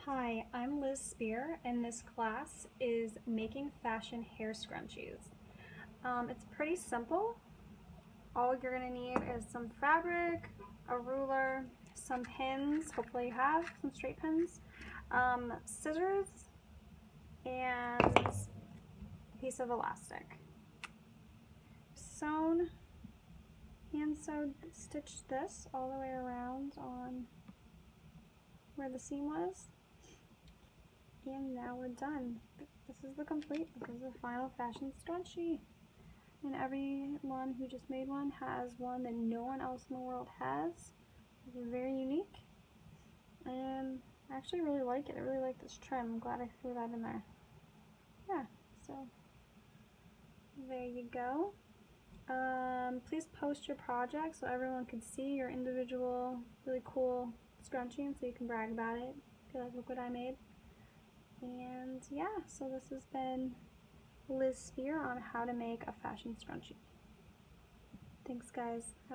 Hi, I'm Liz Spear, and this class is making fashion hair scrunchies. It's pretty simple. All you're going to need is some fabric, a ruler, some pins, hopefully you have some straight pins, scissors, and a piece of elastic. Hand sewed, stitched this all the way around on where the seam was. And now we're done. This is the final fashion scrunchie. And everyone who just made one has one that no one else in the world has. It's very unique. And I actually really like it. I really like this trim. I'm glad I threw that in there. Yeah, so there you go. Please post your project so everyone can see your individual really cool scrunchie and so you can brag about it. Be like, look what I made. And yeah, so this has been Liz Spear on how to make a fashion scrunchie. Thanks guys. Have a